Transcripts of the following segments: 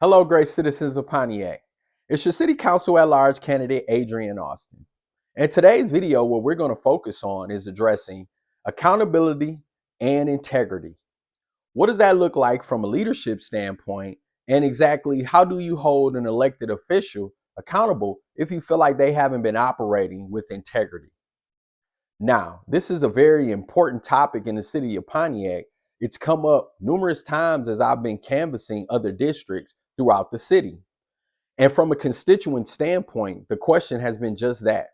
Hello, great citizens of Pontiac. It's your City Council at Large candidate, Adrian Austin. In today's video, what we're going to focus on is addressing accountability and integrity. What does that look like from a leadership standpoint? And exactly how do you hold an elected official accountable if you feel like they haven't been operating with integrity? Now, this is a very important topic in the city of Pontiac. It's come up numerous times as I've been canvassing other districts throughout the city. And from a constituent standpoint, the question has been just that.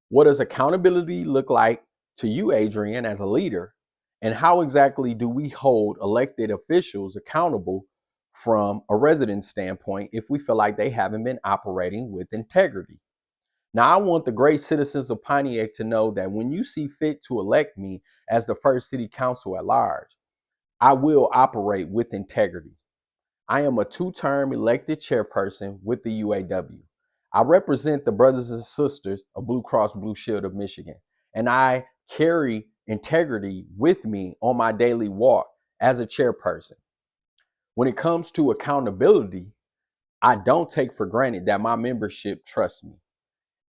What does accountability look like to you, Adrian, as a leader? And how exactly do we hold elected officials accountable from a resident standpoint if we feel like they haven't been operating with integrity? Now, I want the great citizens of Pontiac to know that when you see fit to elect me as the first city council at large, I will operate with integrity. I am a two-term elected chairperson with the UAW. I represent the brothers and sisters of Blue Cross Blue Shield of Michigan, and I carry integrity with me on my daily walk as a chairperson. When it comes to accountability, I don't take for granted that my membership trusts me.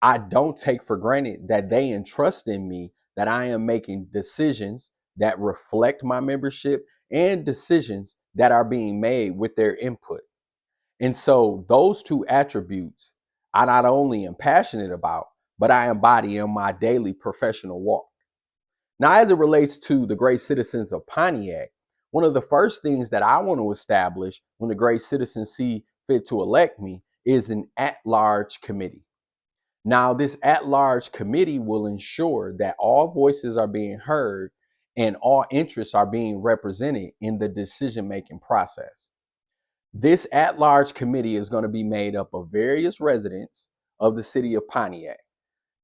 I don't take for granted that they entrust in me that I am making decisions that reflect my membership and decisions that are being made with their input. And so those two attributes I not only am passionate about, but I embody in my daily professional walk. Now, as it relates to the great citizens of Pontiac, one of the first things that I want to establish when the great citizens see fit to elect me is an at-large committee. Now, this at-large committee will ensure that all voices are being heard and all interests are being represented in the decision-making process. This at-large committee is going to be made up of various residents of the city of Pontiac.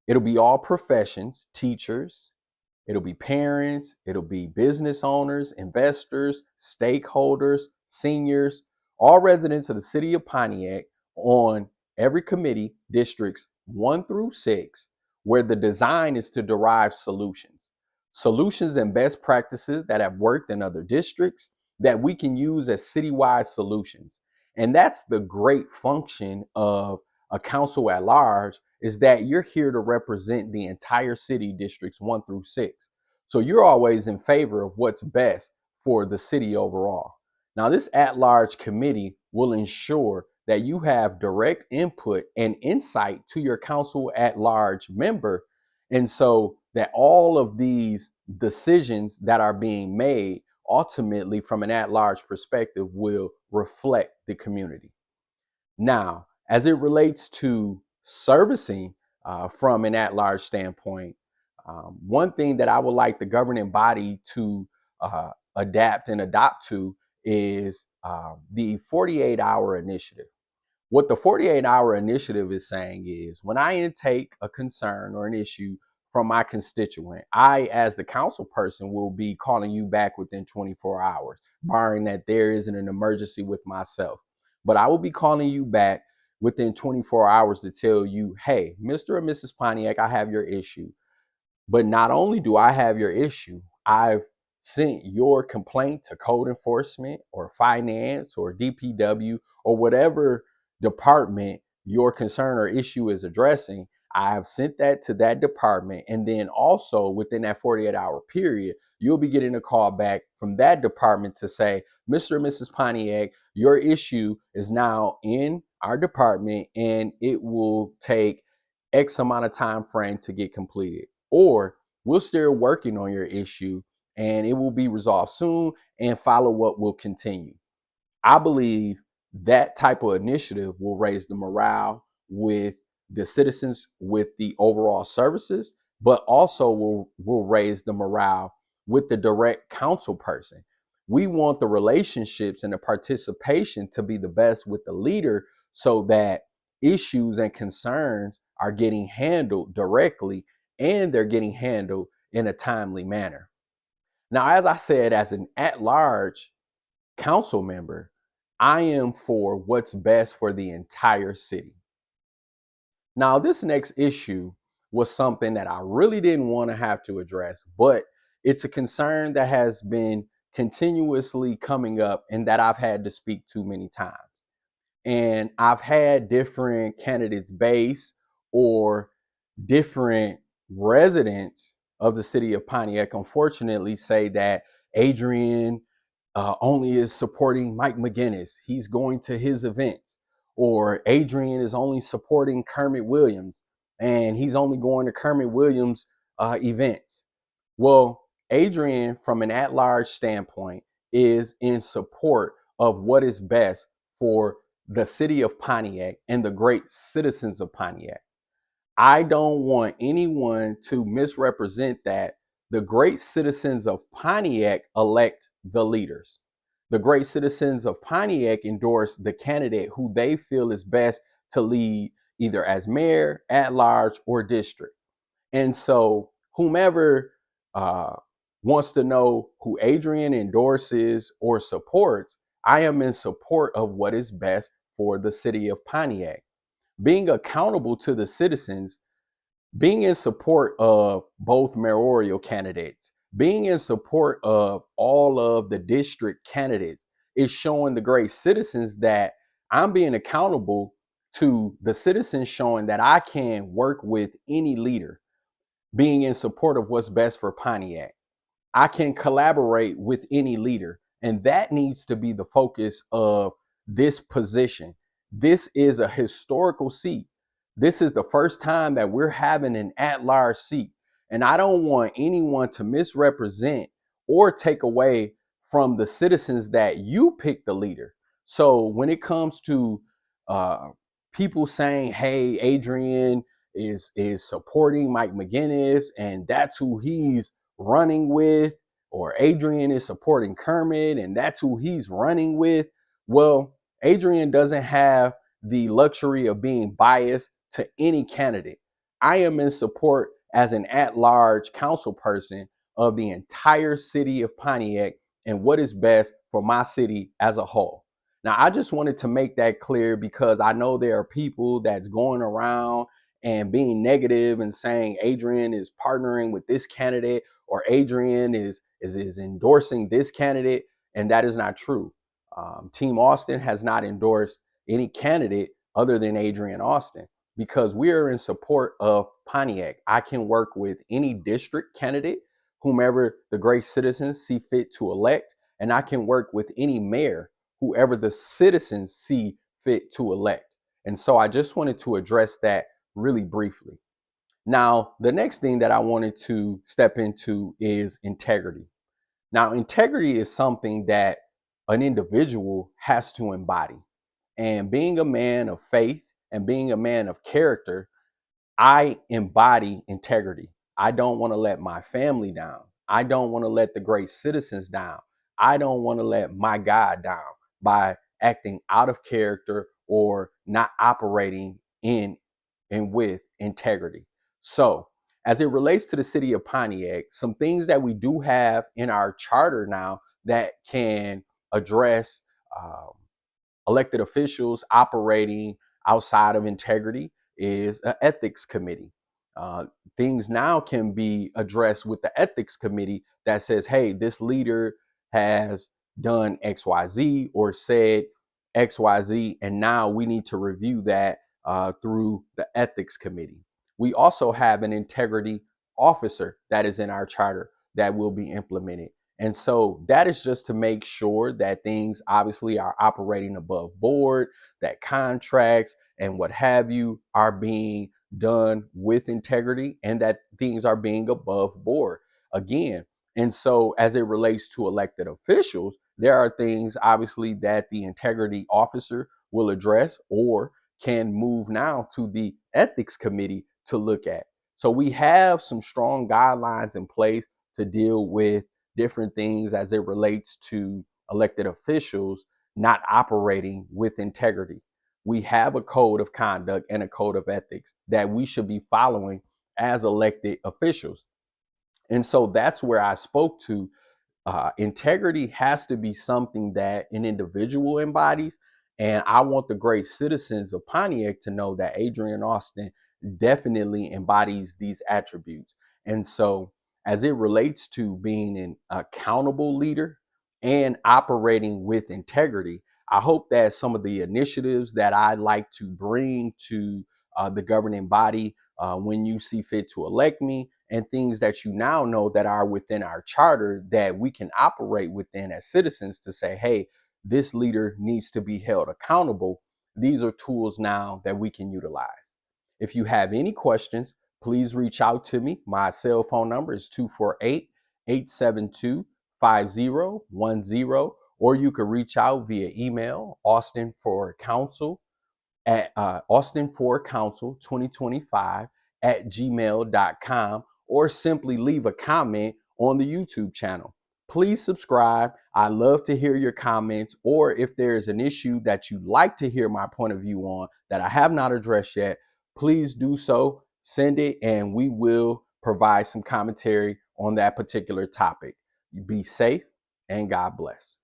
It'll be all professions, teachers, it'll be parents, it'll be business owners, investors, stakeholders, seniors, all residents of the city of Pontiac on every committee, districts 1 through 6, where the design is to derive solutions and best practices that have worked in other districts that we can use as citywide solutions. And that's the great function of a council at large, is that you're here to represent the entire city, districts 1 through 6. So you're always in favor of what's best for the city overall. Now, this at large committee will ensure that you have direct input and insight to your council at large member. And so that all of these decisions that are being made ultimately from an at large perspective will reflect the community. Now, as it relates to servicing from an at large standpoint, one thing that I would like the governing body to adapt and adopt to is the 48-hour initiative. What the 48-hour initiative is saying is when I intake a concern or an issue from my constituent, I, as the council person, will be calling you back within 24 hours, barring that there isn't an emergency with myself. But I will be calling you back within 24 hours to tell you, hey, Mr. or Mrs. Pontiac, I have your issue. But not only do I have your issue, I've sent your complaint to code enforcement or finance or DPW or whatever department your concern or issue is addressing. I have sent that to that department. And then also within that 48-hour period, you'll be getting a call back from that department to say, Mr. and Mrs. Pontiac, your issue is now in our department and it will take X amount of time frame to get completed. Or we're still working on your issue and it will be resolved soon and follow up will continue. I believe that type of initiative will raise the morale with the citizens with the overall services, but also will raise the morale with the direct council person. We want the relationships and the participation to be the best with the leader so that issues and concerns are getting handled directly and they're getting handled in a timely manner. Now, as I said, as an at large council member, I am for what's best for the entire city. Now, this next issue was something that I really didn't want to have to address, but it's a concern that has been continuously coming up and that I've had to speak to many times. And I've had different candidates base or different residents of the city of Pontiac, unfortunately, say that Adrian only is supporting Mike McGinnis. He's going to his events. Or Adrian is only supporting Kermit Williams and he's only going to Kermit Williams events. Well, Adrian, from an at large standpoint, is in support of what is best for the city of Pontiac and the great citizens of Pontiac. I don't want anyone to misrepresent that the great citizens of Pontiac elect the leaders. The great citizens of Pontiac endorse the candidate who they feel is best to lead either as mayor, at large, or district. And so, whomever uh, wants to know who Adrian endorses or supports, I am in support of what is best for the city of Pontiac. Being accountable to the citizens, being in support of both mayoral candidates, being in support of all of the district candidates is showing the great citizens that I'm being accountable to the citizens, showing that I can work with any leader, being in support of what's best for Pontiac. I can collaborate with any leader. And that needs to be the focus of this position. This is a historical seat. This is the first time that we're having an at large seat. And I don't want anyone to misrepresent or take away from the citizens that you pick the leader. So when it comes to uh, people saying, hey, Adrian is supporting Mike McGinnis and that's who he's running with, or Adrian is supporting Kermit and that's who he's running with. Well, Adrian doesn't have the luxury of being biased to any candidate. I am in support as an at large council person of the entire city of Pontiac and what is best for my city as a whole. Now, I just wanted to make that clear because I know there are people that's going around and being negative and saying Adrian is partnering with this candidate or Adrian is endorsing this candidate, and that is not true. Team Austin has not endorsed any candidate other than Adrian Austin because we are in support of Pontiac. I can work with any district candidate, whomever the great citizens see fit to elect, and I can work with any mayor, whoever the citizens see fit to elect. And so I just wanted to address that really briefly. Now, the next thing that I wanted to step into is integrity. Now, integrity is something that an individual has to embody. And being a man of faith and being a man of character, I embody integrity. I don't want to let my family down. I don't want to let the great citizens down. I don't want to let my God down by acting out of character or not operating in and with integrity. So, as it relates to the city of Pontiac, some things that we do have in our charter now that can address um, elected officials operating outside of integrity is an ethics committee. Uh, Things now can be addressed with the ethics committee that says, hey, this leader has done XYZ or said XYZ, and now we need to review that through the ethics committee. We also have an integrity officer that is in our charter that will be implemented. And so that is just to make sure that things obviously are operating above board, that contracts and what have you are being done with integrity, and that things are being above board again. And so, as it relates to elected officials, there are things obviously that the integrity officer will address or can move now to the ethics committee to look at. So, we have some strong guidelines in place to deal with different things as it relates to elected officials not operating with integrity. We have a code of conduct and a code of ethics that we should be following as elected officials. And so that's where I spoke to integrity has to be something that an individual embodies. And I want the great citizens of Pontiac to know that Adrian Austin definitely embodies these attributes. And so, as it relates to being an accountable leader and operating with integrity, I hope that some of the initiatives that I like to bring to the governing body when you see fit to elect me, and things that you now know that are within our charter that we can operate within as citizens to say, hey, this leader needs to be held accountable. These are tools now that we can utilize. If you have any questions, please reach out to me. My cell phone number is 248-872-5010, or you can reach out via email, austin4council 2025 at gmail.com, or simply leave a comment on the YouTube channel. Please subscribe. I love to hear your comments, or if there is an issue that you'd like to hear my point of view on that I have not addressed yet, please do so. Send it, and we will provide some commentary on that particular topic. Be safe, and God bless.